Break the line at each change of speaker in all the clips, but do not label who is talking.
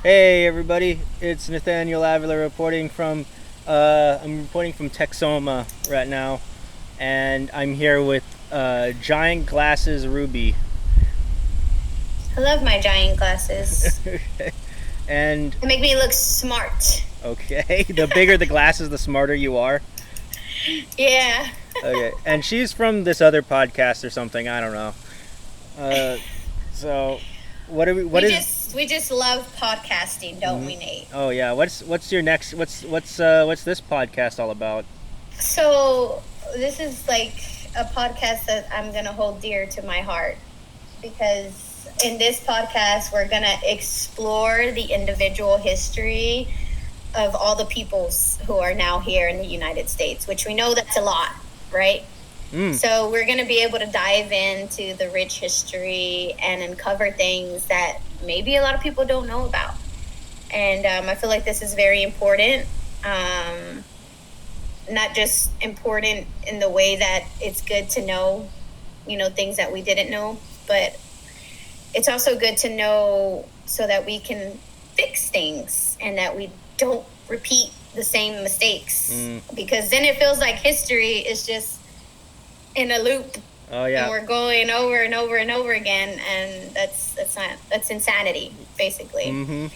Hey everybody, it's Nathaniel Avila reporting from I'm reporting from Texoma right now, and I'm here with Giant Glasses Ruby.
I love my giant glasses.
And
They make me look smart.
okay, the bigger the glasses, the smarter you are.
Yeah.
Okay, and she's from this other podcast or something. I don't know. Uh, so what are we? What
We
is?
just love podcasting, don't we, Nate?
Oh yeah, what's your next? What's this podcast all about?
So this is like a podcast that I'm gonna hold dear to my heart because in this podcast we're gonna explore the individual history of all the peoples who are now here in the United States, which we know that's a lot, right?
Mm.
So we're going to be able to dive into the rich history and uncover things that maybe a lot of people don't know about. And I feel like this is very important. Not just important in the way that it's good to know, things that we didn't know, but it's also good to know so that we can fix things and that we don't repeat the same mistakes. Because then it feels like history is just in a loop.
Oh yeah.
And we're going over and over and over again, and that's insanity, basically.
Mm-hmm.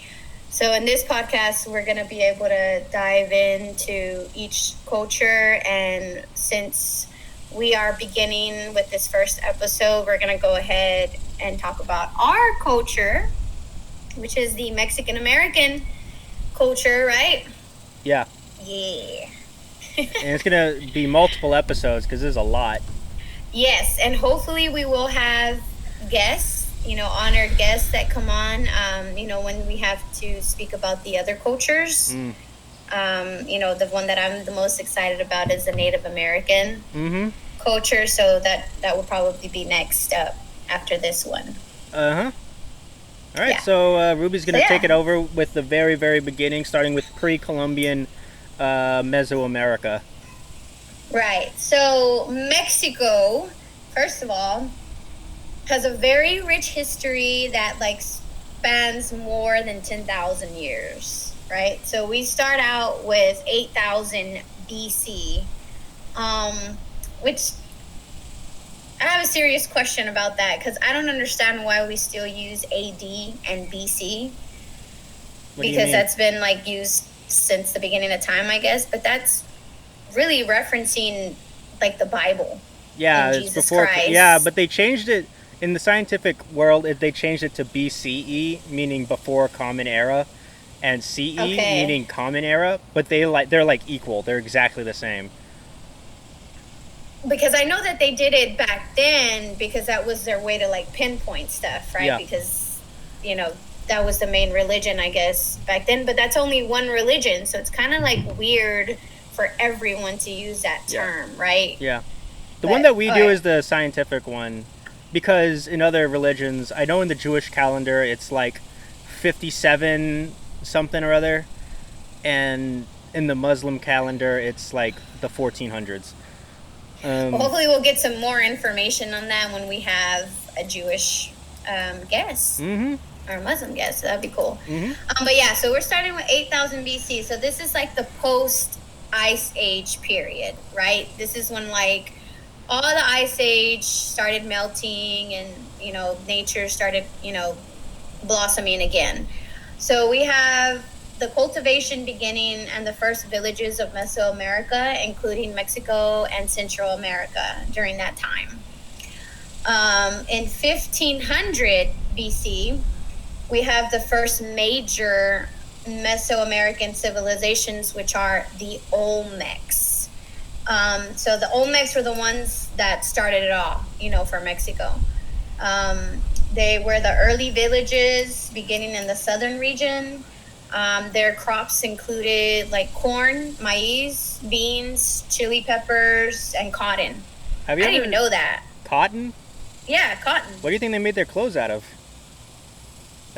So in this podcast, we're going to be able to dive into each culture, and since we are beginning with this first episode, we're going to go ahead and talk about our culture, which is the Mexican American culture, right?
Yeah.
Yeah.
And it's gonna be multiple episodes because there's a lot.
Yes, and hopefully we will have guests, honored guests that come on, when we have to speak about the other cultures. The one that I'm the most excited about is the Native American culture, so that will probably be next up after this one.
Uh-huh. All right,
Yeah.
so Ruby's gonna
So, yeah.
take it over with the very, very beginning, starting with Pre-Columbian Mesoamerica.
Right. So Mexico, first of all, has a very rich history that spans more than 10,000 years, right? So we start out with 8,000 BC, which I have a serious question about that because I don't understand why we still use AD and BC.
What do you
Because
mean?
that's been used since the beginning of time, I guess, but that's really referencing the Bible.
Yeah,
and
it's
Jesus
before.
Christ.
Yeah, but they changed it in the scientific world. They changed it to BCE, meaning before Common Era, and CE,
Okay.
meaning Common Era. But they're equal. They're exactly the same.
Because I know that they did it back then because that was their way to pinpoint stuff, right?
Yeah.
Because that was the main religion, I guess, back then, but that's only one religion, so it's kind of weird for everyone to use that term, right?
Yeah. The
But,
one that we do
alright.
is the scientific one, because in other religions, I know in the Jewish calendar it's 57 something or other, and in the Muslim calendar it's the 1400s.
Well, hopefully we'll get some more information on that when we have a Jewish guest.
Mm-hmm.
Or a Muslim guest, so that'd be cool.
Mm-hmm.
But yeah, so we're starting with 8,000 BC. So this is the post-Ice Age period, right? This is when all the Ice Age started melting and, nature started, blossoming again. So we have the cultivation beginning and the first villages of Mesoamerica, including Mexico and Central America during that time. In 1500 BC, we have the first major Mesoamerican civilizations, which are the Olmecs. So the Olmecs were the ones that started it all, for Mexico. They were the early villages beginning in the southern region. Their crops included corn, maize, beans, chili peppers, and cotton.
Have
I
you
didn't even know that.
Cotton?
Yeah, cotton.
What do you think they made their clothes out of?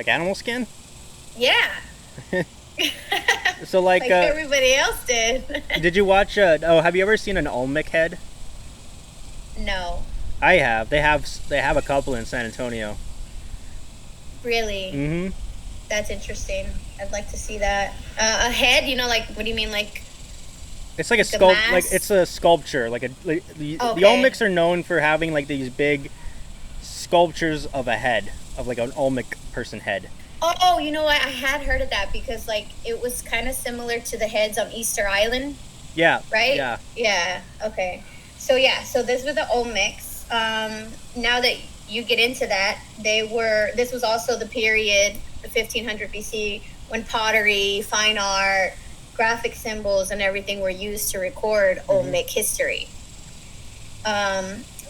Animal skin?
Yeah.
So
Everybody else did.
did you watch? Have you ever seen an Olmec head?
No.
I have. They have a couple in San Antonio.
Really?
Mm-hmm.
That's interesting. I'd like to see that. A head, like, what do you mean, like?
It's like a it's a sculpture. The Olmecs are known for having like these big sculptures of a head, of like an Olmec person head.
Oh, you know what? I had heard of that because like it was kind of similar to the heads on Easter Island.
Yeah.
Right?
Yeah.
Yeah. Okay. So so these were the Olmecs. Now that you get into that, this was also the period, the 1500 BC, when pottery, fine art, graphic symbols, and everything were used to record Olmec history.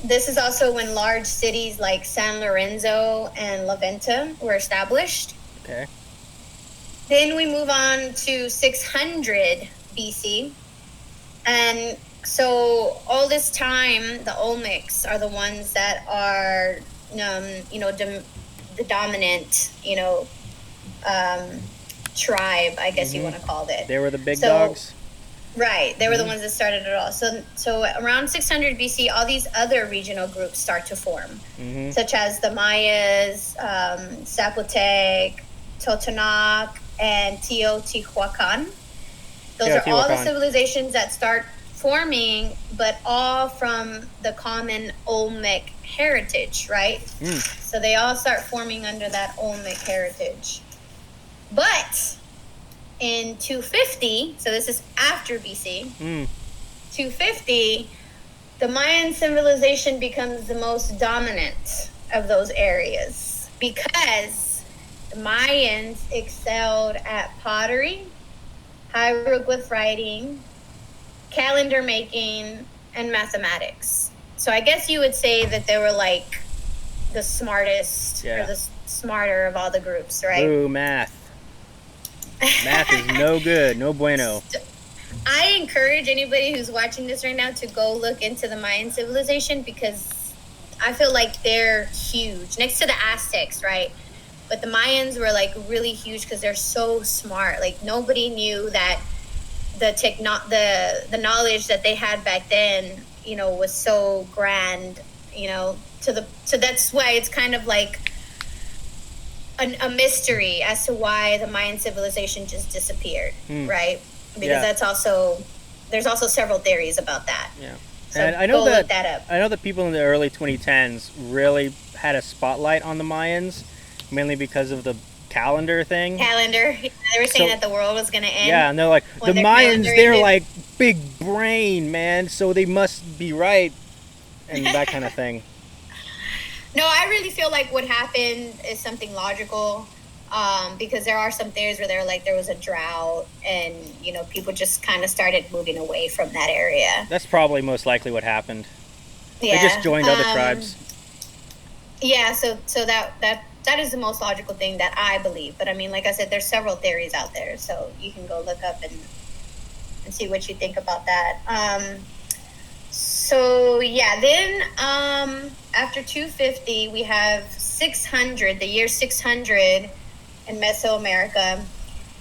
This is also when large cities like San Lorenzo and La Venta were established.
Okay.
Then we move on to 600 BC. And so all this time, the Olmecs are the ones that are, the dominant, tribe, I guess you want to call it.
They were the big dogs.
Right. They were the ones that started it all. So around 600 BC, all these other regional groups start to form, such as the Mayas, Zapotec, Totonac, and Teotihuacan. Those are all the civilizations that start forming, but all from the common Olmec heritage, right? So they all start forming under that Olmec heritage. But in 250, so this is after BC, 250, the Mayan civilization becomes the most dominant of those areas because the Mayans excelled at pottery, hieroglyph writing, calendar making, and mathematics. So I guess you would say that they were like the smartest or the smarter of all the groups, right?
Ooh, math. Math is no good, no bueno.
I encourage anybody who's watching this right now to go look into the Mayan civilization because I feel like they're huge next to the Aztecs, right? But the Mayans were like really huge because they're so smart. Like nobody knew that the knowledge that they had back then, was so grand, so that's why it's kind of like a mystery as to why the Mayan civilization just disappeared, right? Because there's also several theories about that.
Yeah.
So
and I know
look that up.
I know that people in the early 2010s really had a spotlight on the Mayans, mainly because of the calendar thing.
They were saying that the world was going to end.
Yeah, and they're like, the Mayans, they're like big brain, man, so they must be right, and that kind of thing.
No, I really feel like what happened is something logical, because there are some theories where they're like there was a drought and, people just kind of started moving away from that area.
That's probably most likely what happened.
Yeah.
They just joined other tribes.
Yeah, so that is the most logical thing that I believe. But I mean, like I said, there's several theories out there, so you can go look up and see what you think about that. Then after 250, we have 600, the year 600 in Mesoamerica.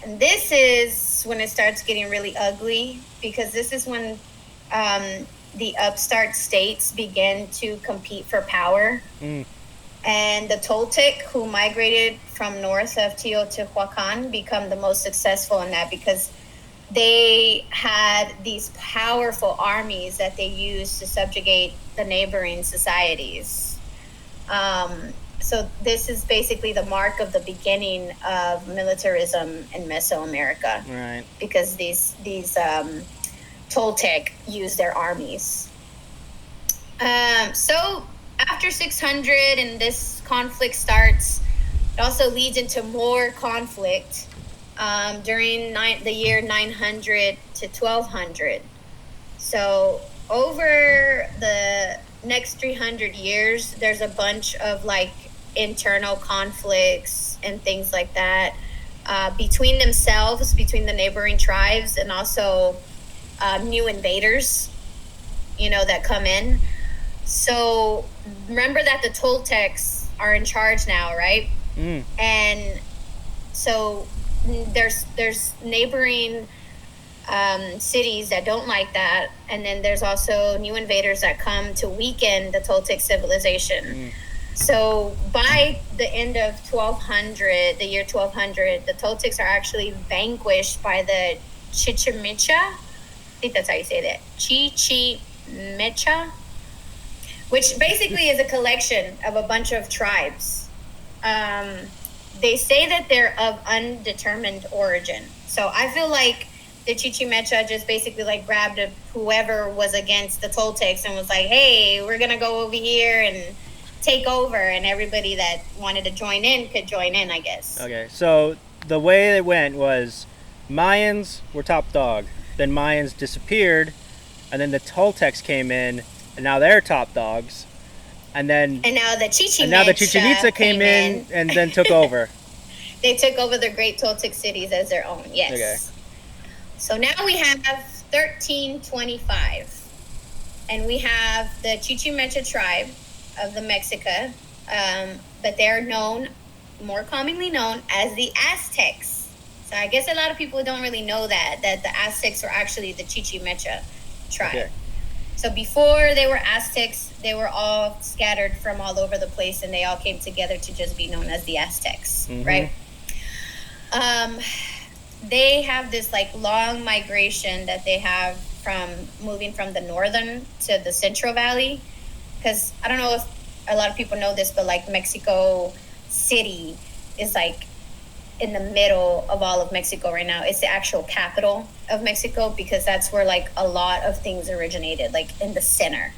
And this is when it starts getting really ugly because this is when the upstart states begin to compete for power. And the Toltec, who migrated from north of Teotihuacan, become the most successful in that because they had these powerful armies that they used to subjugate the neighboring societies. So this is basically the mark of the beginning of militarism in Mesoamerica.
Right.
Because these Toltec used their armies. So after 600 and this conflict starts, it also leads into more conflict during the year 900 to 1200. So over the next 300 years, there's a bunch of like internal conflicts and things like that between themselves, between the neighboring tribes, and also new invaders, that come in. So remember that the Toltecs are in charge now, right? And so there's neighboring cities that don't like that, and then there's also new invaders that come to weaken the Toltec civilization. So by the end of 1200, the year 1200, the Toltecs are actually vanquished by the Chichimecha. I think that's how you say that. Chichimecha, which basically is a collection of a bunch of tribes. They say that they're of undetermined origin. So I feel like the Chichimecha just basically like grabbed whoever was against the Toltecs and was like, hey, we're going to go over here and take over. And everybody that wanted to join in could join in, I guess.
Okay, so the way it went was Mayans were top dog. Then Mayans disappeared. And then the Toltecs came in. And now they're top dogs. And now the Chichen Itza came in and then took over.
They took over the great Toltec cities as their own, yes.
Okay.
So now we have 1325. And we have the Chichimecha tribe of the Mexica. But they're more commonly known as the Aztecs. So I guess a lot of people don't really know that the Aztecs were actually the Chichimecha tribe. Okay. So before they were Aztecs, they were all scattered from all over the place, and they all came together to just be known as the Aztecs, right? They have this like long migration that they have from moving from the northern to the Central Valley, because I don't know if a lot of people know this, but like Mexico City is like in the middle of all of Mexico right now. It's the actual capital of Mexico because that's where like a lot of things originated, like in the center.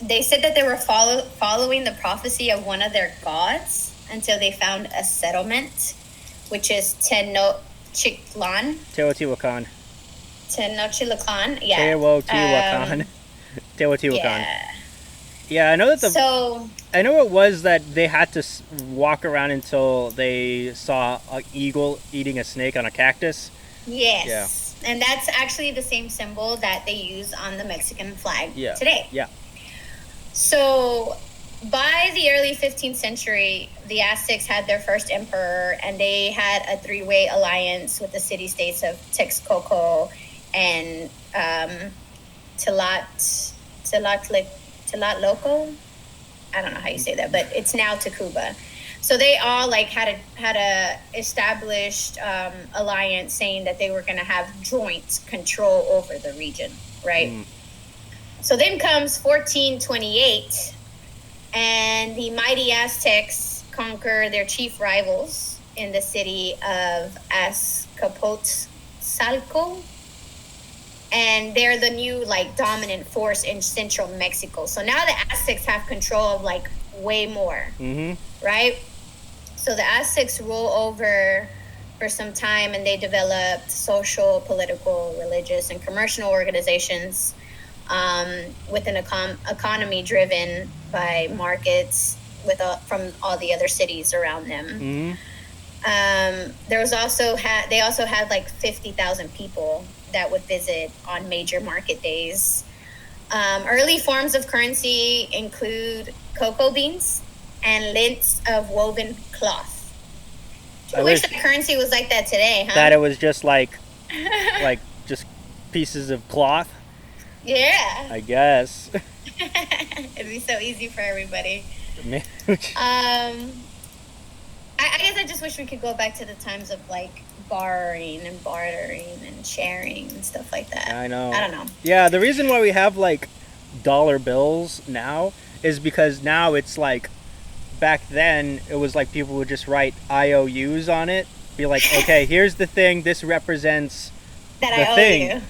They said that they were following the prophecy of one of their gods until they found a settlement, which is Tenochtitlan.
Teotihuacan.
Yeah.
Teotihuacan. Yeah, I know that I know it was that they had to walk around until they saw an eagle eating a snake on a cactus.
Yes. Yeah. And that's actually the same symbol that they use on the Mexican flag today.
Yeah.
So by the early 15th century, the Aztecs had their first emperor, and they had a three-way alliance with the city-states of Texcoco and Tlatelolco. I don't know how you say that, but it's now Tacuba. So they all like had a established alliance saying that they were going to have joint control over the region, right? So then comes 1428, and the mighty Aztecs conquer their chief rivals in the city of Azcapotzalco. And they're the new like dominant force in central Mexico. So now the Aztecs have control of like way more, right? So the Aztecs rule over for some time, and they developed social, political, religious, and commercial organizations with an economy driven by markets from all the other cities around them. They also had like 50,000 people that would visit on major market days. Early forms of currency include cocoa beans and lintz of woven cloth. I wish that currency was like that today, huh?
That it was just like just pieces of cloth.
Yeah.
I guess.
It'd be so easy for everybody. I guess I just wish we could go back to the times of like borrowing and bartering and sharing and stuff like that.
I know.
I don't know.
Yeah, the reason why we have like dollar bills now is because now it's like back then it was like people would just write IOUs on it. Be like, okay, here's the thing. This represents
that
the
I
thing.
owe you.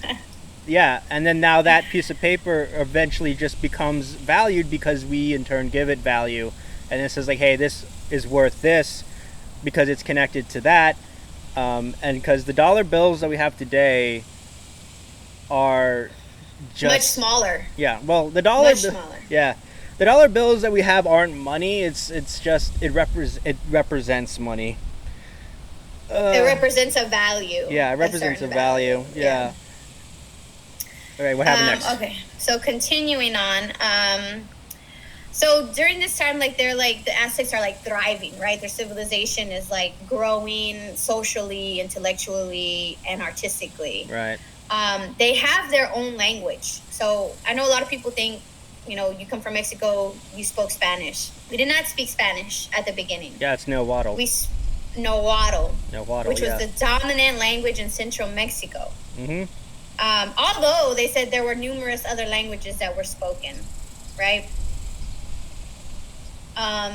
Yeah, and then now that piece of paper eventually just becomes valued because we in turn give it value. And it says like, hey, this is worth this because it's connected to that. And because the dollar bills that we have today are just
much smaller.
Yeah, well, the dollar
much smaller.
Yeah, the dollar bills that we have aren't money. It represents money.
It represents a value.
Yeah, it represents a value. Yeah. All right, what happened next?
Okay, so continuing on. So during this time, like the Aztecs are like thriving, right? Their civilization is like growing socially, intellectually, and artistically.
Right.
They have their own language. So I know a lot of people think you come from Mexico, you spoke Spanish. We did not speak Spanish at the beginning.
Yeah, it's Nahuatl.
Nahuatl, which was the dominant language in central Mexico. Although they said there were numerous other languages that were spoken, right?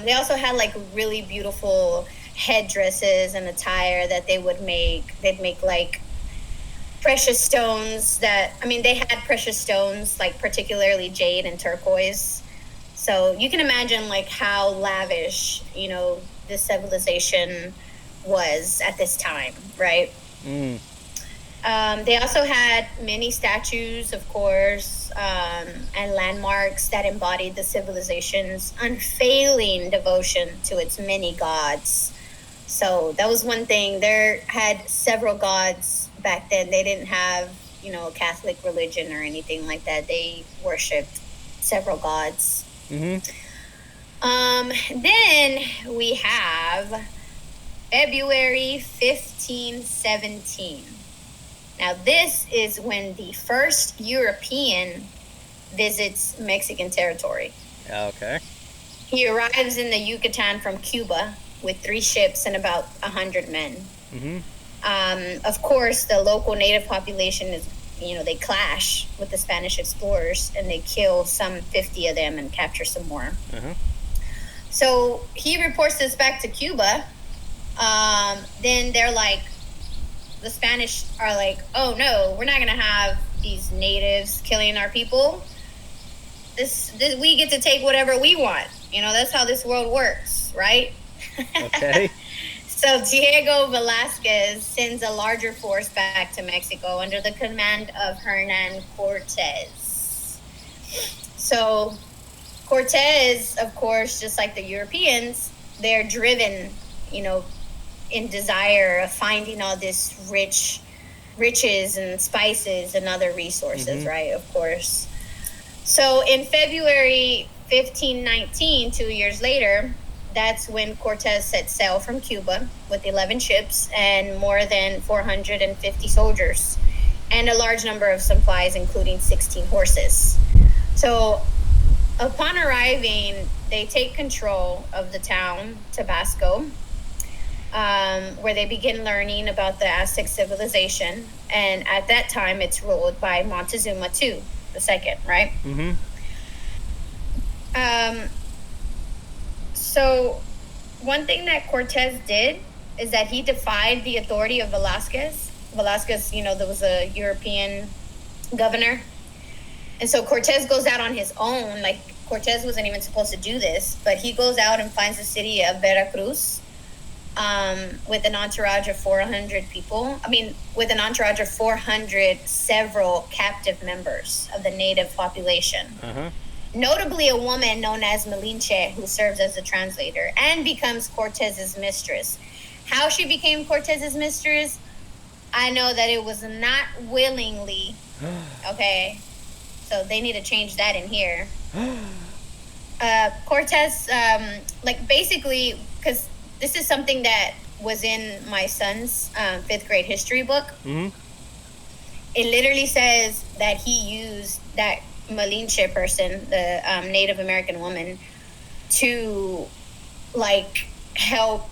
They also had like really beautiful headdresses and attire that they would make. They'd make like precious stones they had precious stones, like particularly jade and turquoise. So you can imagine like how lavish, this civilization was at this time, right? They also had many statues, of course, and landmarks that embodied the civilization's unfailing devotion to its many gods. So that was one thing. There had several gods back then. They didn't have, a Catholic religion or anything like that. They worshipped several gods. Then we have February 1517. Now, this is when the first European visits Mexican territory.
Okay.
He arrives in the Yucatan from Cuba with 3 ships and about 100 men. Of course, the local native population is, they clash with the Spanish explorers, and they kill some 50 of them and capture some more. So he reports this back to Cuba. Then they're like, the Spanish are like, oh no, we're not going to have these natives killing our people. This we get to take whatever we want. That's how this world works, right?
Okay.
So Diego Velázquez sends a larger force back to Mexico under the command of Hernán Cortés. So Cortés, of course, just like the Europeans, they're driven, in desire of finding all this riches and spices and other resources, right? Of course. So in February 1519, 2 years later, that's when Cortés set sail from Cuba with 11 ships and more than 450 soldiers and a large number of supplies, including 16 horses. So upon arriving, they take control of the town, Tabasco, where they begin learning about the Aztec civilization. And at that time, it's ruled by Montezuma II, the second, right? So one thing that Cortés did is that he defied the authority of Velázquez. Velázquez, there was a European governor. And so Cortés goes out on his own. Like, Cortés wasn't even supposed to do this, but he goes out and finds the city of Veracruz with an entourage of 400 people. With an entourage of 400 several captive members of the native population. Notably a woman known as Malinche, who serves as a translator and becomes Cortez's mistress. How she became Cortez's mistress, I know that it was not willingly. Okay, so they need to change that in here. Cortés, basically, because this is something that was in my son's 5th grade history book. It literally says that he used that Malinche person, the Native American woman, to help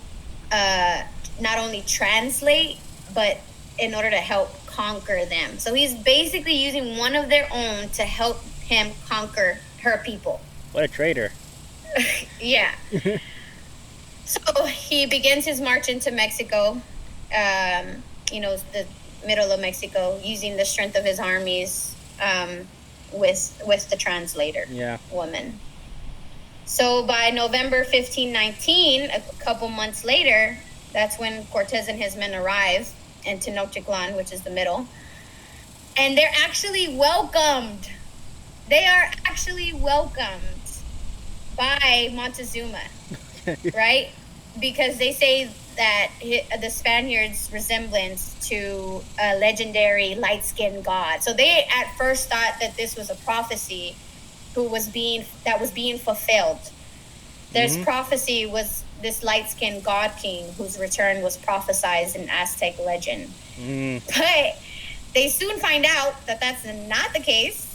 not only translate, but in order to help conquer them. So he's basically using one of their own to help him conquer her people.
What a traitor.
Yeah. So he begins his march into Mexico, the middle of Mexico, using the strength of his armies, with the translator woman. So by November 1519, a couple months later, that's when Cortés and his men arrive in Tenochtitlan, which is the middle. And they're actually welcomed. They are actually welcomed by Montezuma, right? Because they say that the Spaniards' resemblance to a legendary light-skinned god. So they at first thought that this was a prophecy that was being fulfilled. This prophecy was this light-skinned god king whose return was prophesied in Aztec legend. But they soon find out that that's not the case.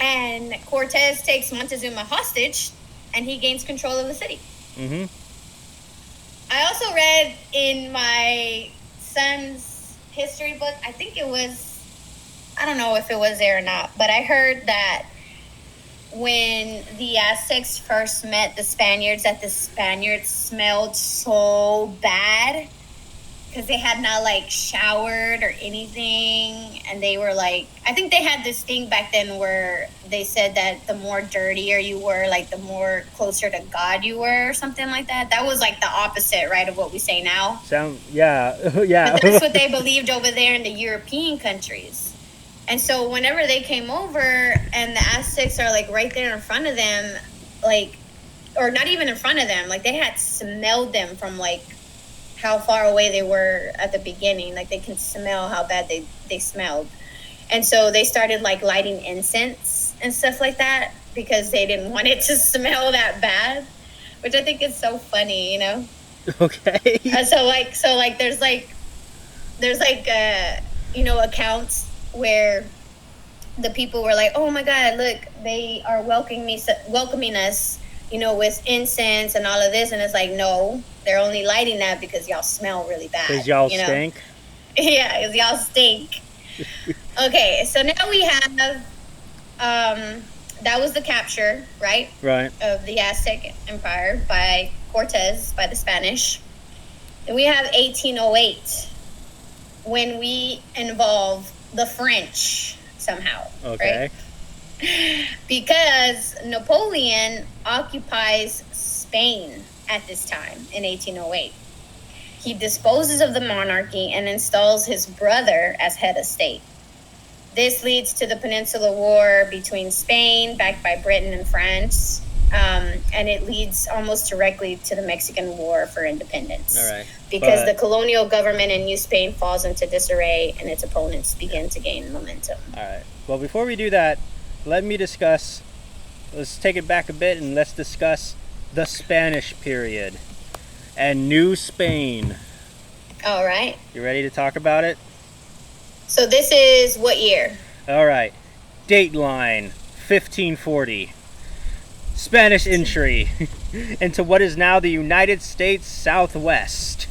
And Cortez takes Montezuma hostage, and he gains control of the city.
Mm-hmm.
I also read in my son's history book, I think it was, I don't know if it was there or not, but I heard that when the Aztecs first met the Spaniards, that the Spaniards smelled so bad because they had not like showered or anything, and they were like, I think they had this thing back then where they said that the more dirtier you were, like the more closer to God you were, or something like that. That was like the opposite, right, of what we say now.
Yeah.
But that's what they believed over there in the European countries. And so whenever they came over and the Aztecs are like right there in front of them, like, or not even in front of them, like they had smelled them from like how far away they were at the beginning. Like they can smell how bad they smelled. And so they started like lighting incense and stuff like that because they didn't want it to smell that bad, which I think is so funny, you know?
Okay.
So there's you know, accounts where the people were like, oh my God, look, they are welcoming us, you know, with incense and all of this. And it's like, no, they're only lighting that because y'all smell really bad.
Because y'all
you know?
stink?
Yeah, because y'all stink. Okay, so now we have, that was the capture, right?
Right.
Of the Aztec Empire by Cortez, by the Spanish. And we have 1808, when we involve the French somehow.
Okay.
Right? Because Napoleon occupies Spain at this time in 1808. He disposes of the monarchy and installs his brother as head of state. This leads to the Peninsular War between Spain, backed by Britain and France, and it leads almost directly to the Mexican War for independence.
All right.
Because the colonial government in New Spain falls into disarray and its opponents begin to gain momentum.
All right. Well, before we do that, let's take it back a bit and let's discuss the Spanish period and New Spain.
All right.
You ready to talk about it?
So this is what year?
All right. Dateline 1540. Spanish entry into what is now the United States Southwest.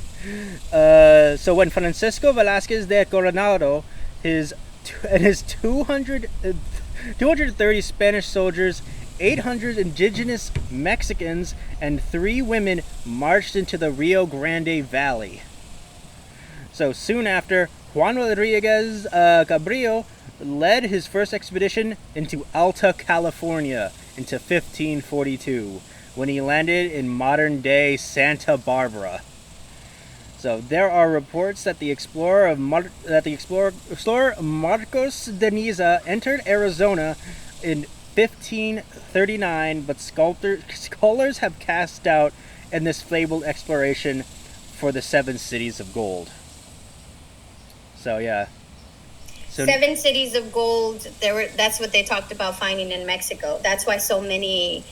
So when Francisco Velázquez de Coronado, his 230 Spanish soldiers, 800 indigenous Mexicans, and 3 women marched into the Rio Grande Valley. So soon after, Juan Rodriguez Cabrillo led his first expedition into Alta California into 1542, when he landed in modern-day Santa Barbara. So there are reports that the explorer Marcos de Niza entered Arizona in 1539, but scholars have cast doubt in this fabled exploration for the 7 cities of gold. So yeah. So
7 cities of gold. That's what they talked about finding in Mexico. That's why so many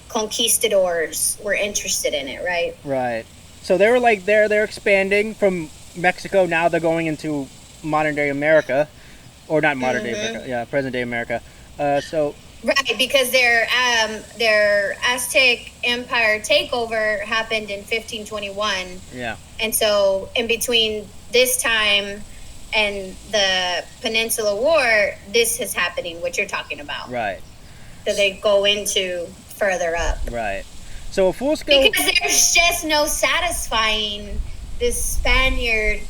conquistadors were interested in it, right?
Right. So they were like they're expanding from Mexico. Now they're going into modern day America, or not modern day America. Yeah, present day America.
Right, because their Aztec Empire takeover happened in 1521.
Yeah.
And so in between this time and the Peninsular War, this is happening, what you're talking about.
Right.
So they go into further up.
Right. So a full-scale...
Because there's just no satisfying this Spaniard,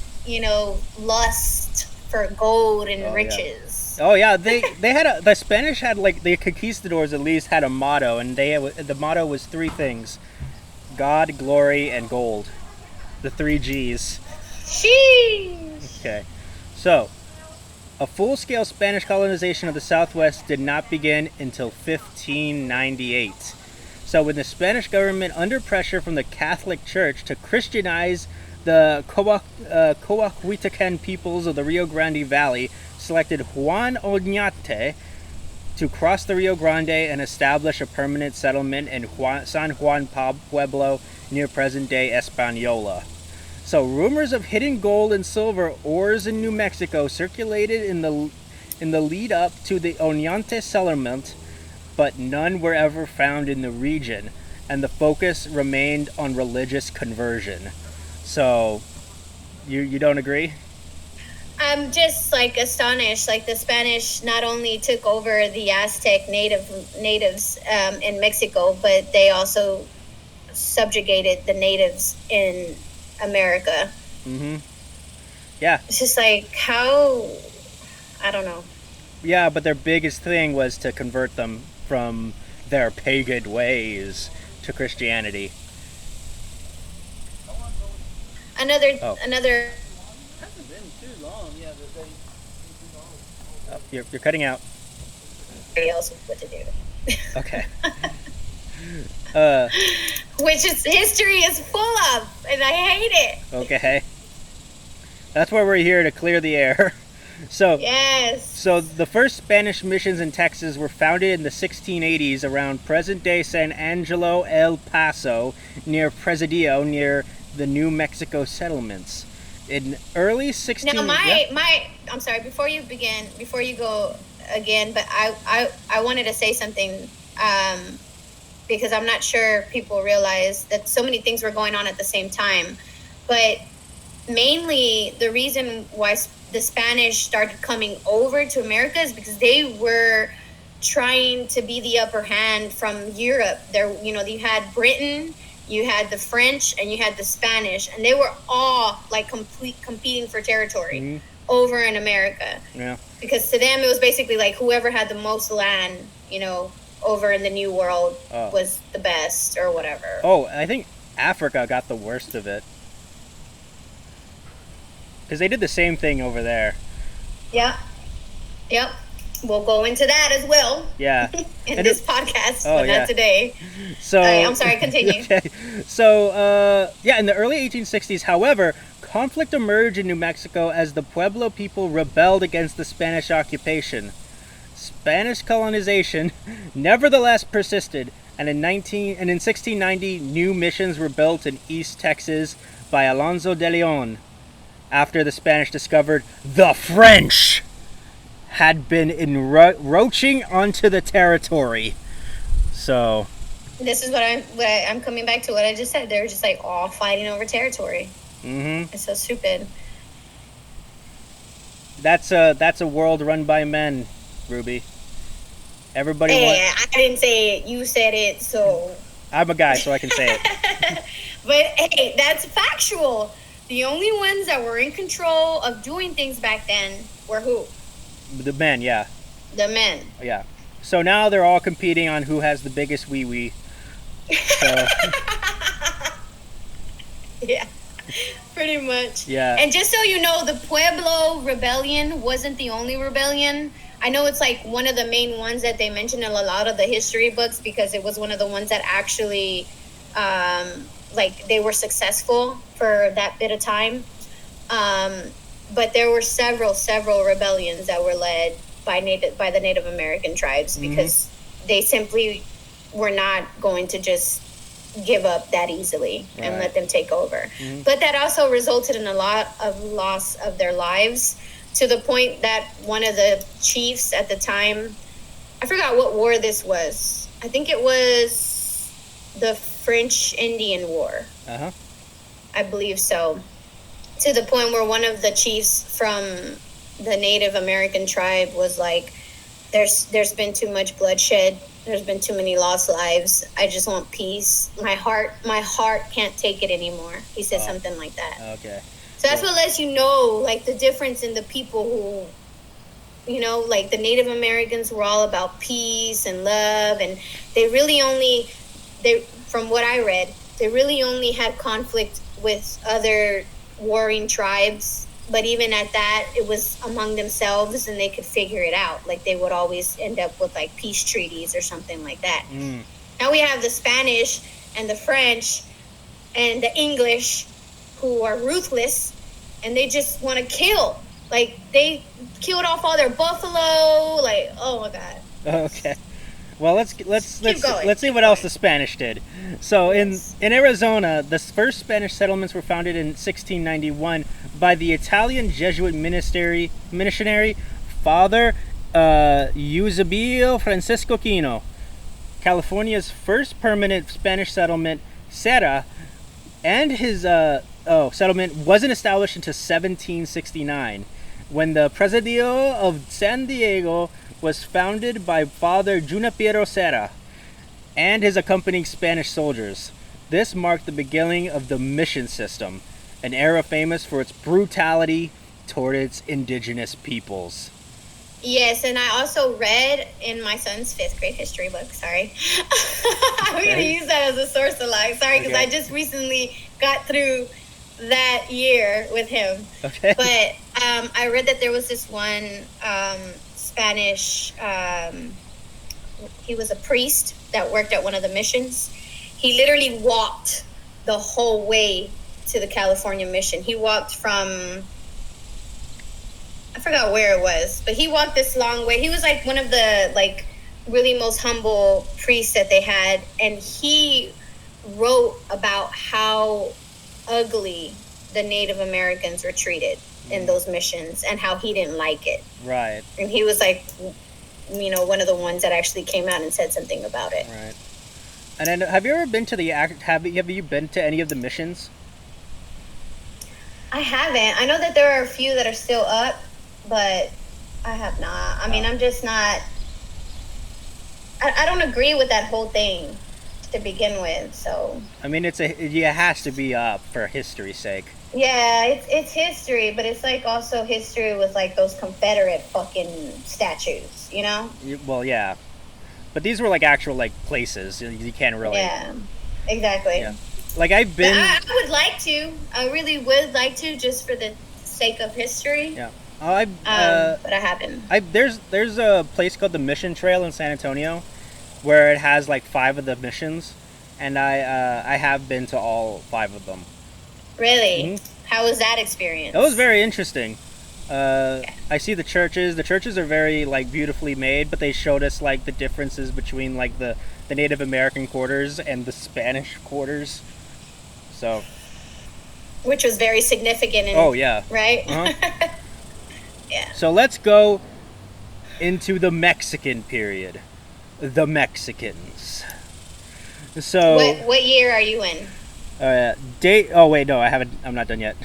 lust for gold and riches.
Oh yeah, the Spanish had, like, the conquistadors at least had a motto, and the motto was 3 things: God, glory, and gold. The 3 G's.
Sheesh.
Okay. So, a full-scale Spanish colonization of the Southwest did not begin until 1598. So when the Spanish government, under pressure from the Catholic Church to Christianize the Coahuiltecan peoples of the Rio Grande Valley, selected Juan Oñate to cross the Rio Grande and establish a permanent settlement in San Juan Pueblo near present-day Española. So rumors of hidden gold and silver ores in New Mexico circulated in in the lead up to the Oñate settlement, but none were ever found in the region, and the focus remained on religious conversion. So, you don't agree?
I'm just like astonished. Like the Spanish not only took over the Aztec natives in Mexico, but they also subjugated the natives in America.
Mm-hmm. Yeah.
It's just like how, I don't know.
Yeah, but their biggest thing was to convert them from their pagan ways to Christianity.
Another.
Hasn't been too long. Yeah,
Oh, you're cutting out.
Else what to do.
Okay.
Which is history is full of, and I hate it.
Okay. That's why we're here, to clear the air. So
Yes.
So the first Spanish missions in Texas were founded in the 1680s around present-day San Angelo El Paso, near Presidio, near the New Mexico settlements. In early 16...
Now I'm sorry, before you go again, but I wanted to say something, because I'm not sure people realize that so many things were going on at the same time. But mainly the reason why the Spanish started coming over to America is because they were trying to be the upper hand from Europe. There, you had Britain, you had the French, and you had the Spanish, and they were all like competing for territory over in America.
Yeah.
Because to them, it was basically like whoever had the most land, over in the New World was the best or whatever.
Oh, I think Africa got the worst of it. Because they did the same thing over there.
Yep. We'll go into that as well.
Yeah.
in this podcast, but not today.
So
I'm sorry, continue.
Okay. So, in the early 1860s, however, conflict emerged in New Mexico as the Pueblo people rebelled against the Spanish occupation. Spanish colonization nevertheless persisted, and in 1690, new missions were built in East Texas by Alonso de Leon, after the Spanish discovered the French had been encroaching onto the territory. So
this is what I'm coming back to what I just said. They were just like all fighting over territory.
Mm-hmm.
It's so stupid.
That's a world run by men, Ruby. Everybody
I didn't say it. You said it, so
I'm a guy, so I can say it.
But hey, that's factual. The only ones that were in control of doing things back then were who?
The men, yeah.
The men.
Yeah. So now they're all competing on who has the biggest wee-wee. So.
Yeah. Pretty much.
Yeah.
And just so you know, the Pueblo Rebellion wasn't the only rebellion. I know it's like one of the main ones that they mention in a lot of the history books because it was one of the ones that actually, they were successful for that bit of time. But there were several rebellions that were led by the Native American tribes because they simply were not going to just give up that easily and let them take over. But that also resulted in a lot of loss of their lives, to the point that one of the chiefs at the time, I forgot what war this was. I think it was the French Indian War.
Uh-huh.
I believe so. To the point where one of the chiefs from the Native American tribe was like, there's been too much bloodshed. There's been too many lost lives. I just want peace. My heart can't take it anymore. He said something like that.
Okay.
So that's what lets you know, like, the difference in the people who, like the Native Americans were all about peace and love, and from what I read, they really only had conflict with other warring tribes, but even at that, it was among themselves, and they could figure it out. Like, they would always end up with like peace treaties or something like that. Now we have the Spanish and the French and the English, who are ruthless, and they just want to kill. Like, they killed off all their buffalo. Like, oh my god.
Okay. Well, let's see what else the Spanish did. So in Arizona, the first Spanish settlements were founded in 1691 by the Italian Jesuit missionary Father Eusebio Francisco Quino, California's first permanent Spanish settlement, Serra, and his settlement wasn't established until 1769, when the Presidio of San Diego was founded by Father Junipero Serra and his accompanying Spanish soldiers. This marked the beginning of the mission system, an era famous for its brutality toward its indigenous peoples.
Yes, and I also read in my son's 5th grade history book. Sorry. I'm going to use that as a source a lot. Sorry, because I just recently got through that year with him.
Okay.
But I read that there was this one Spanish, he was a priest that worked at one of the missions. He literally walked the whole way to the California mission. He walked from, I forgot where it was, but he walked this long way. He was like one of the like really most humble priests that they had, and he wrote about how ugly the Native Americans were treated in those missions and how he didn't like it.
Right.
And he was like, you know, one of the ones that actually came out and said something about it.
Right. And then, have you ever been to have you been to any of the missions?
I haven't. I know that there are a few that are still up, but I have not. I mean, I'm just not. I don't agree with that whole thing to begin with. So.
I mean, it has to be up for history's sake.
Yeah, it's history, but it's like also history with like those Confederate fucking statues, you know?
Well, yeah, but these were like actual like places. You can't really.
Yeah, exactly.
Yeah. Like I've been.
I would like to. I really would like to, just for the sake of history.
Yeah.
But I haven't.
There's a place called the Mission Trail in San Antonio, where it has like 5 of the missions, and I have been to all 5 of them.
Really?
Mm-hmm.
How was that experience?
It was very interesting. I see the churches. The churches are very like beautifully made, but they showed us like the differences between like the Native American quarters and the Spanish quarters. So.
Which was very significant.
Oh yeah.
Right.
Uh-huh.
Yeah.
So let's go into the Mexican period. The Mexicans. So.
What year are you in?
Date. Oh wait, no, I haven't. I'm not done yet.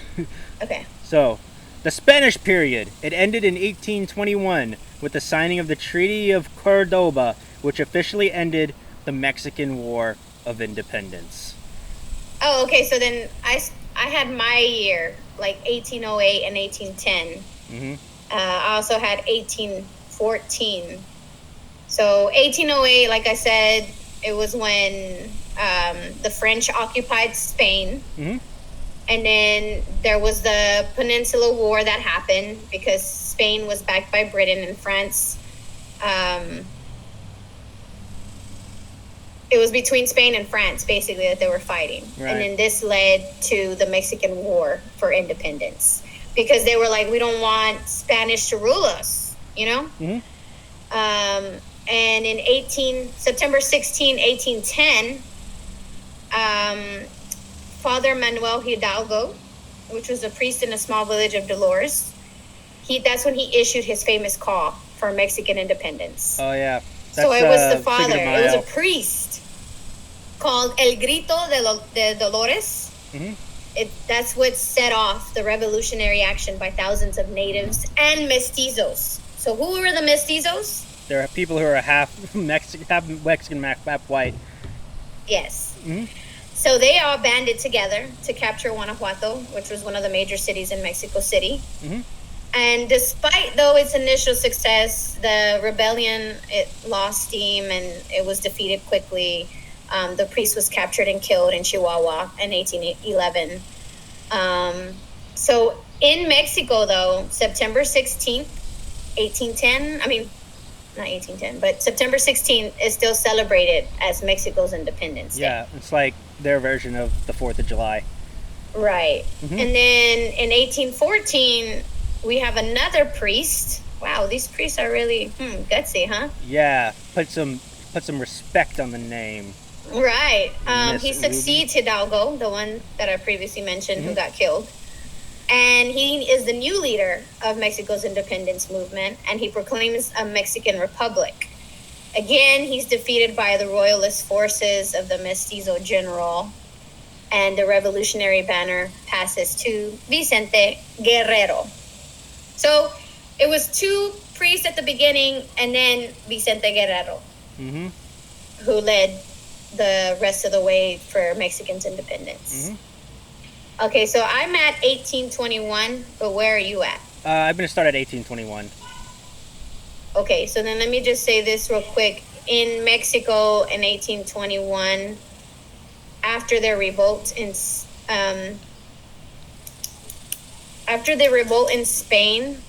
Okay.
So, the Spanish period. It ended in 1821 with the signing of the Treaty of Cordoba, which officially ended the Mexican War of Independence.
Oh, okay. So then I had my year, like 1808 and 1810.
Mm-hmm.
I also had 1814. So 1808, like I said, it was when the French occupied Spain.
Mm-hmm.
And then there was the Peninsula War that happened because Spain was backed by Britain and France. It was between Spain and France, basically, that they were fighting.
Right.
And then this led to the Mexican War for independence because they were like, we don't want Spanish to rule us, you know?
Mm-hmm.
And in September 16, 1810, Father Manuel Hidalgo, which was a priest in a small village of Dolores, that's when he issued his famous call for Mexican independence.
Oh yeah.
So it was the father.
Cinco de
It was
Mayo.
a priest called El Grito de Dolores.
Mm-hmm.
That's what set off the revolutionary action by thousands of natives and mestizos. So who were the mestizos?
There are people who are half Mexican, half white.
Yes.
Mm-hmm.
So they all banded together to capture Guanajuato, which was one of the major cities in Mexico City.
Mm-hmm.
And despite, though, its initial success, the rebellion, it lost steam and it was defeated quickly. The priest was captured and killed in Chihuahua in 1811. So in Mexico, though, September 16th, 1810, not 1810, but September 16th is still celebrated as Mexico's Independence Day.
Yeah, it's like their version of the 4th of July.
Right.
Mm-hmm.
And then in 1814, we have another priest. Wow, these priests are really gutsy, huh?
Yeah, put some respect on the name.
Right.
Miss
He succeeds Hidalgo, the one that I previously mentioned, who got killed. And he is the new leader of Mexico's independence movement, and he proclaims a Mexican republic. Again, he's defeated by the royalist forces of the Mestizo general, and the revolutionary banner passes to Vicente Guerrero. So it was two priests at the beginning, and then Vicente Guerrero, who led the rest of the way for Mexicans' independence. Okay, so I'm at 1821, but where are you at?
I'm going to start at 1821.
Okay, so then let me just say this real quick. In Mexico in 1821, after their revolt in Spain,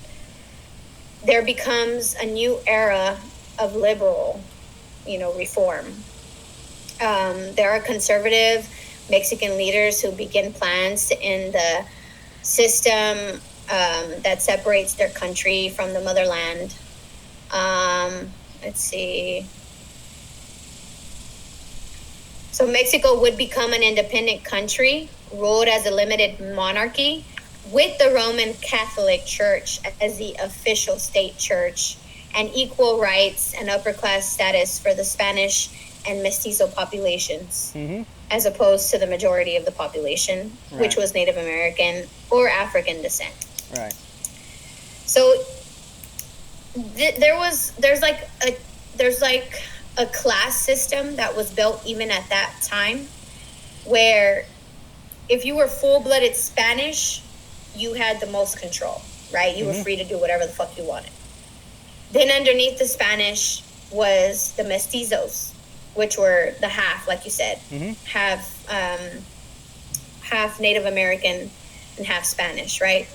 there becomes a new era of liberal, reform. There are conservative Mexican leaders who begin plans to end the system that separates their country from the motherland. Let's see. So Mexico would become an independent country, ruled as a limited monarchy, with the Roman Catholic Church as the official state church, and equal rights and upper class status for the Spanish and Mestizo populations, as opposed to the majority of the population, which was Native American or African descent.
Right.
So there's like a class system that was built even at that time, where if you were full-blooded Spanish, you had the most control, right? You were free to do whatever the fuck you wanted. Then underneath the Spanish was the mestizos, which were the half, like you said, half Native American and half Spanish, right?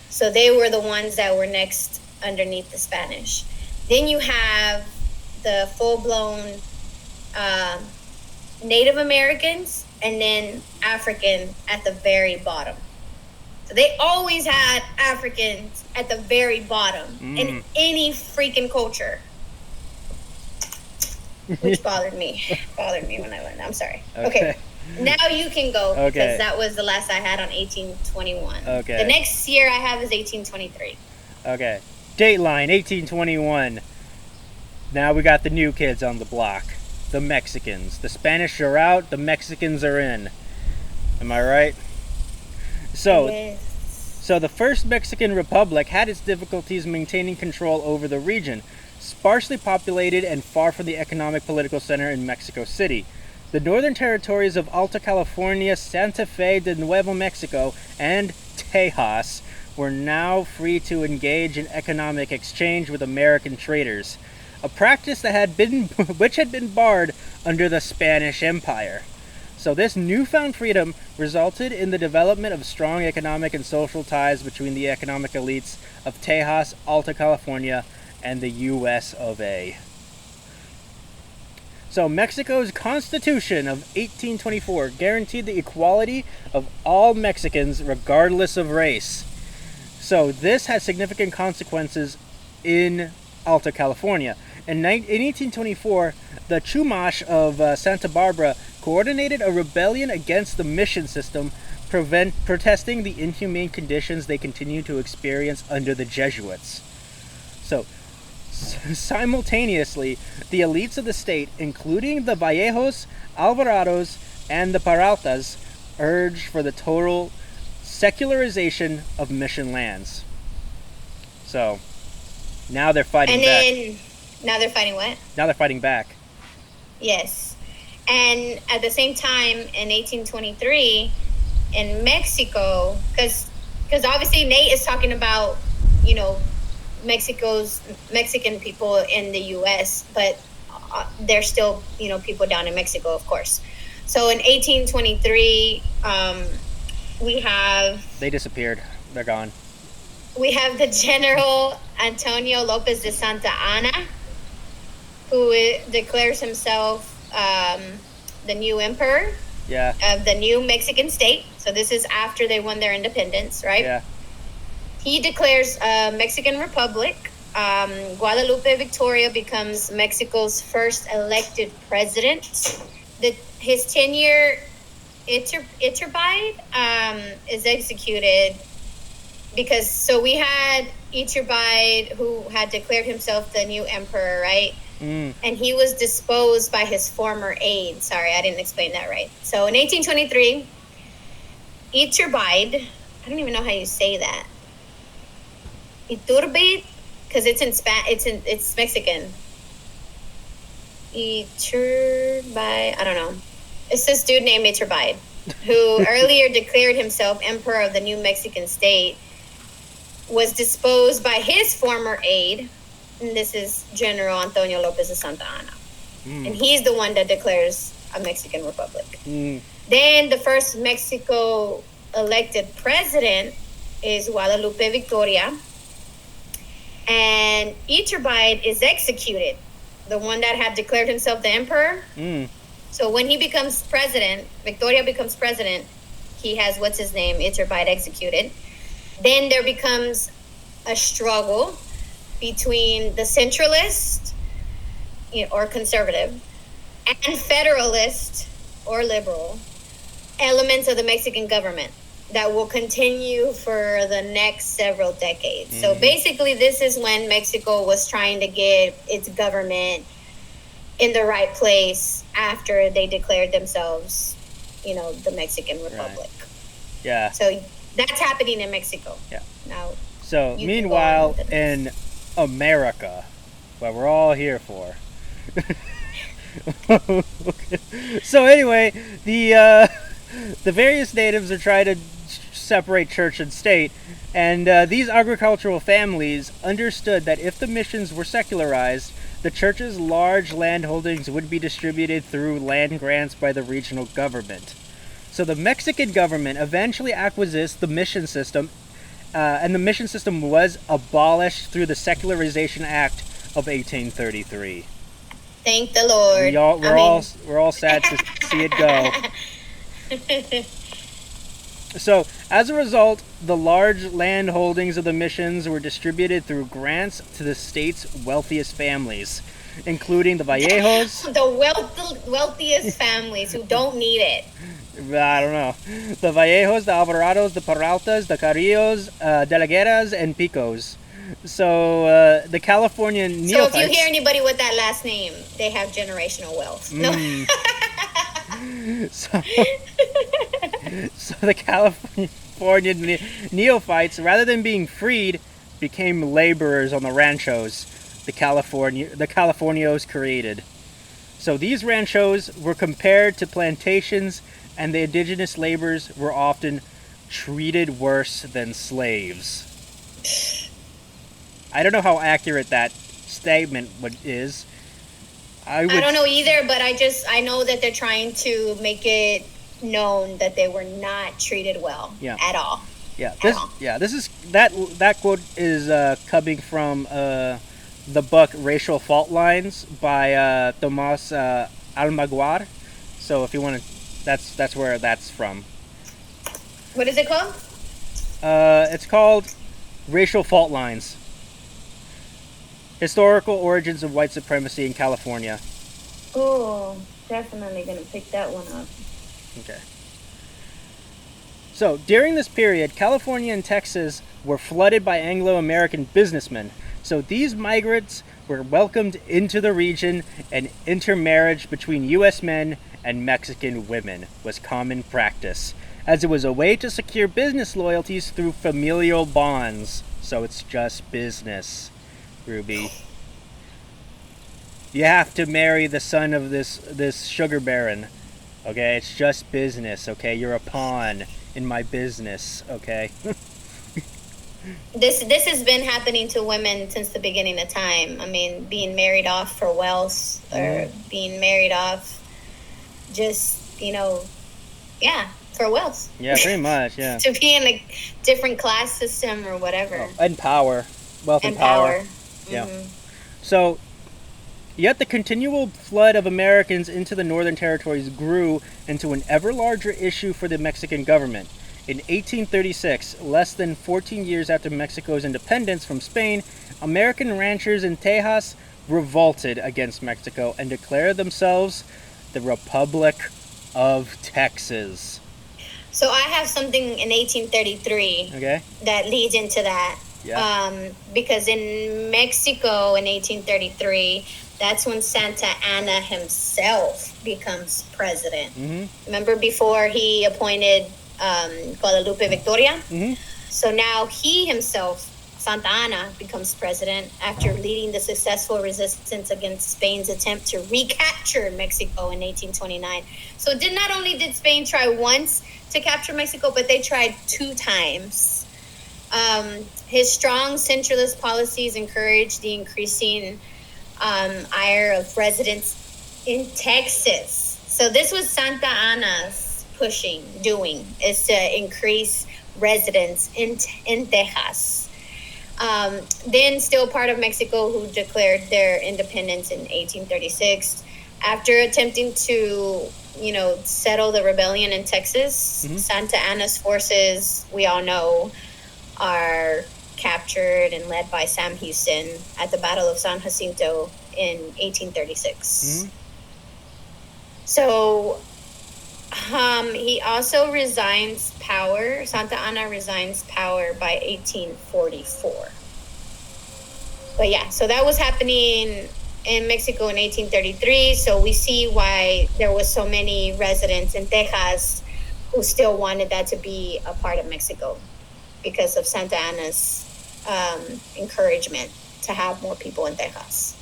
So they were the ones that were next underneath the Spanish. Then you have the full-blown Native Americans, and then African at the very bottom. So they always had Africans at the very bottom in any freaking culture. Which bothered me when I learned that. I'm sorry. Okay. Now you can go, because that was the last I had on 1821. Okay. The next year I have is 1823.
Okay. Dateline, 1821. Now we got the new kids on the block. The Mexicans. The Spanish are out, the Mexicans are in. Am I right? So the first Mexican Republic had its difficulties maintaining control over the region, sparsely populated and far from the economic political center in Mexico City. The northern territories of Alta California, Santa Fe de Nuevo Mexico, and Tejas were now free to engage in economic exchange with American traders, a practice that which had been barred under the Spanish Empire. So this newfound freedom resulted in the development of strong economic and social ties between the economic elites of Tejas, Alta California, and the U.S. of A. So Mexico's Constitution of 1824 guaranteed the equality of all Mexicans regardless of race. So this had significant consequences in Alta California. In 1824, the Chumash of Santa Barbara coordinated a rebellion against the mission system, protesting the inhumane conditions they continued to experience under the Jesuits. So, simultaneously, the elites of the state, including the Vallejos, Alvarados, and the Peraltas, urged for the total secularization of mission lands. So, now they're fighting back.
Now they're fighting what?
Now they're fighting back.
Yes. And at the same time, in 1823, in Mexico, because obviously Nate is talking about, Mexican people in the U.S., but there's still, people down in Mexico, of course. So in 1823, we have...
They disappeared. They're gone.
We have the General Antonio Lopez de Santa Anna, who declares himself the new emperor of the new Mexican state. So this is after they won their independence, right?
Yeah.
He declares a Mexican republic. Guadalupe Victoria becomes Mexico's first elected president. His tenure, Iturbide, is executed because so we had Iturbide, who had declared himself the new emperor, right?
Mm.
And he was disposed by his former aide. Sorry, I didn't explain that right. So in 1823, Iturbide, I don't even know how you say that. Iturbide, because it's Mexican. Iturbide, I don't know. It's this dude named Iturbide, who earlier declared himself emperor of the new Mexican state, was disposed by his former aide, and this is General Antonio Lopez de Santa Anna. And he's the one that declares a Mexican republic. Then the first Mexico elected president is Guadalupe Victoria. And Iturbide is executed, the one that had declared himself the emperor. So when he becomes president, Victoria becomes president, he has, what's his name, Iturbide executed. Then there becomes a struggle between the centralist, or conservative, and federalist or liberal elements of the Mexican government that will continue for the next several decades. So basically, this is when Mexico was trying to get its government in the right place after they declared themselves, the Mexican Republic.
Right. Yeah.
So that's happening in Mexico.
Yeah.
Now,
so
you can
meanwhile,
go on with
in America, what we're all here for. Okay. So anyway, the various natives are trying to separate church and state, and these agricultural families understood that if the missions were secularized, the church's large land holdings would be distributed through land grants by the regional government. So the Mexican government eventually acquiesced the mission system, and the mission system was abolished through the Secularization Act of 1833.
Thank the Lord.
We're all sad to see it go. So, as a result, the large land holdings of the missions were distributed through grants to the state's wealthiest families, including the Vallejos.
The wealthiest families who don't need it.
I don't know. The Vallejos, the Alvarados, the Peraltas, the Carrillos, De La Gueras, and Picos. So, the California neophytes...
So if you hear anybody with that last name, they have generational wealth. No.
So the California neophytes, rather than being freed, became laborers on the ranchos the Californios created. So these ranchos were compared to plantations, and the indigenous laborers were often treated worse than slaves. I don't know how accurate that statement is. I
don't know either, but I know that they're trying to make it known that they were not treated well at all.
This is that quote is coming from the book Racial Fault Lines by Tomas Almaguer. So if you want to, that's where that's from.
What is it called?
It's called Racial Fault Lines. Historical Origins of White Supremacy in California.
Oh, definitely gonna pick that one up.
Okay. So, during this period, California and Texas were flooded by Anglo-American businessmen. So these migrants were welcomed into the region, and intermarriage between U.S. men and Mexican women was common practice, as it was a way to secure business loyalties through familial bonds. So it's just business, Ruby. You have to marry the son of this sugar baron. Okay, it's just business. Okay, you're a pawn in my business. Okay.
This has been happening to women since the beginning of time. I mean, being married off for wealth, or being married off just, for wealth.
Yeah, pretty much, yeah.
To be in a different class system or whatever.
Oh, and power. Wealth and power.
Mm-hmm.
Yeah. So, yet the continual flood of Americans into the northern territories grew into an ever larger issue for the Mexican government. In 1836, less than 14 years after Mexico's independence from Spain, American ranchers in Tejas revolted against Mexico and declared themselves the Republic of Texas.
So I have something in 1833
Okay.
that leads into that.
Yeah.
Because in Mexico in 1833, that's when Santa Anna himself becomes president.
Mm-hmm.
Remember before he appointed Guadalupe Victoria?
Mm-hmm.
So now he himself, Santa Anna, becomes president after leading the successful resistance against Spain's attempt to recapture Mexico in 1829. So not only did Spain try once to capture Mexico, but they tried 2 times. His strong centralist policies encouraged the increasing ire of residents in Texas. So this was Santa Anna's doing, is to increase residents in Texas. Then still part of Mexico, who declared their independence in 1836. After attempting to, settle the rebellion in Texas,
Mm-hmm.
Santa Anna's forces, we all know, are captured and led by Sam Houston at the Battle of San Jacinto in 1836.
Mm-hmm.
So he also resigns power. Santa Anna resigns power by 1844. But yeah, so that was happening in Mexico in 1833. So we see why there was so many residents in Texas who still wanted that to be a part of Mexico because of Santa Anna's encouragement to have more people in Texas.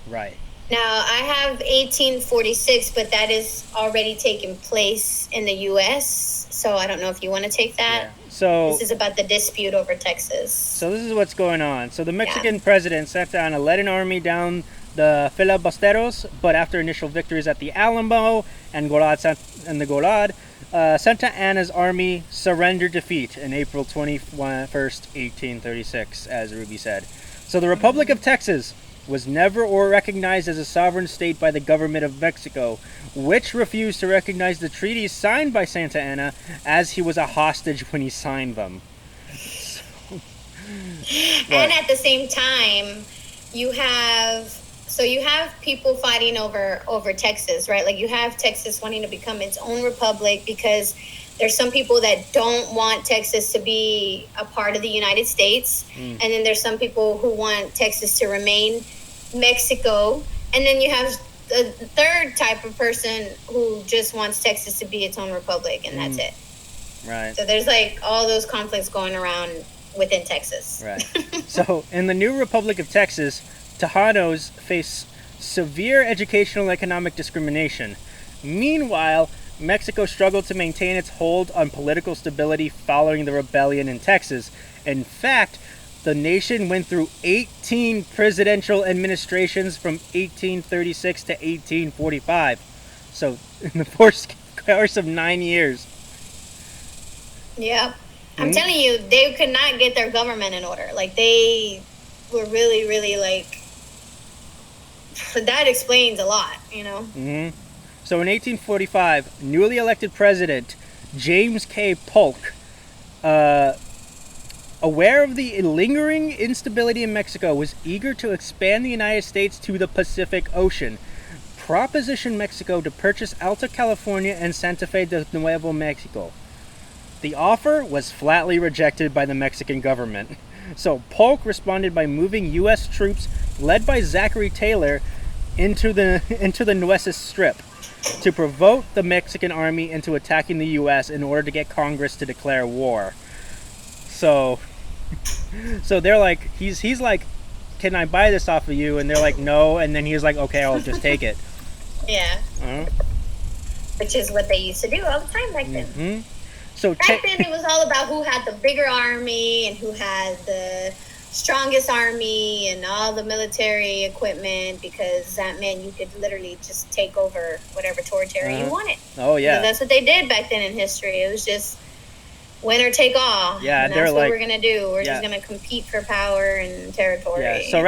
Right.
Now, I have 1846, but that is already taken place in the U.S., so I don't know if you want to take that.
Yeah. So
This is about the dispute over Texas.
So this is what's going on. So the Mexican president Santa Anna led an army down the filibusteros, but after initial victories at the Alamo and the Golad, Santa Anna's army surrendered defeat in April 21st, 1836, as Ruby said. So the Republic of Texas was never recognized as a sovereign state by the government of Mexico, which refused to recognize the treaties signed by Santa Anna, as he was a hostage when he signed them.
And at the same time, you have people fighting over Texas, right? Like you have Texas wanting to become its own republic because there's some people that don't want Texas to be a part of the United States. And then there's some people who want Texas to remain Mexico. And then you have the third type of person who just wants Texas to be its own republic, and that's it.
Right.
So there's like all those conflicts going around within Texas.
Right. So in the new Republic of Texas, Tejanos face severe educational and economic discrimination. Meanwhile, Mexico struggled to maintain its hold on political stability following the rebellion in Texas. In fact, the nation went through 18 presidential administrations from 1836 to 1845. So in the course of 9 years.
Yeah. I'm telling you, they could not get their government in order. Like, they were really, really, like... That explains a lot, you know?
Mm-hmm. So in 1845, newly elected president James K. Polk, aware of the lingering instability in Mexico, was eager to expand the United States to the Pacific Ocean. Propositioned Mexico to purchase Alta California and Santa Fe de Nuevo Mexico. The offer was flatly rejected by the Mexican government. So Polk responded by moving U.S. troops led by Zachary Taylor into the Nueces Strip to provoke the Mexican army into attacking the U.S. in order to get Congress to declare war. So they're like, he's like, can I buy this off of you? And they're like, no. And then he's like, okay, I'll just take it.
Yeah. Which is what they used to do all the time back then.
Mm-hmm. So
back then it was all about who had the bigger army and who had the strongest army and all the military equipment, because that meant you could literally just take over whatever territory you wanted.
Oh yeah.
So that's what they did back then in history. It was just win or take all.
Yeah,
and that's what we're gonna do. We're just gonna compete for power and territory.
Yeah. So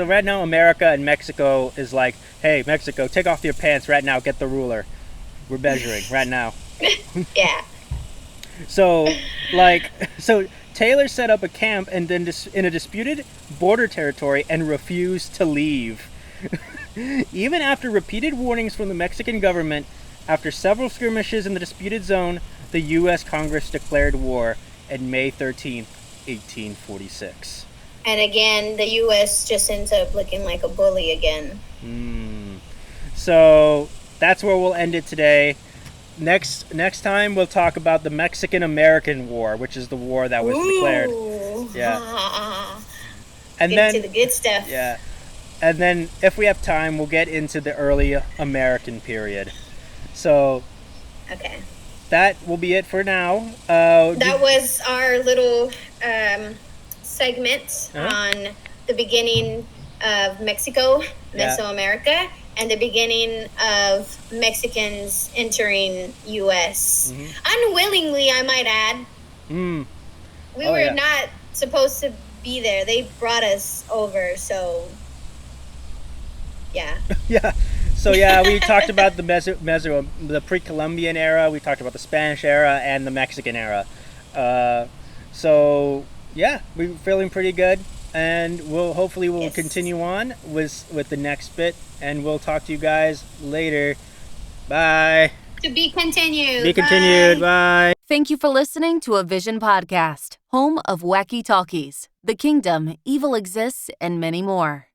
right now America and Mexico is like, hey, Mexico, take off your pants right now, get the ruler. We're measuring right now.
Yeah.
So Taylor set up a camp and then in a disputed border territory and refused to leave. Even after repeated warnings from the Mexican government, After several skirmishes in the disputed zone, the U.S. Congress declared war on May 13th, 1846.
And again, the U.S. just ends up looking like a bully again.
So that's where we'll end it today. Next time we'll talk about the Mexican-American War, which is the war that was declared. Yeah. And
get into the good stuff.
Yeah. And then if we have time, we'll get into the early American period. So
okay.
That will be it for now.
That was our little segment on the beginning of Mexico, Mesoamerica, and the beginning of Mexicans entering U.S. Unwillingly, I might add. We were not supposed to be there. They brought us over, so yeah.
Yeah. So yeah, we talked about the Pre-Columbian Era. We talked about the Spanish Era and the Mexican Era. So yeah, we're feeling pretty good, and we'll continue on with the next bit, and we'll talk to you guys later. Bye.
To be continued.
Be continued. Bye.
Thank you for listening to a Vision podcast, home of wacky talkies, The Kingdom, Evil Exists, and many more.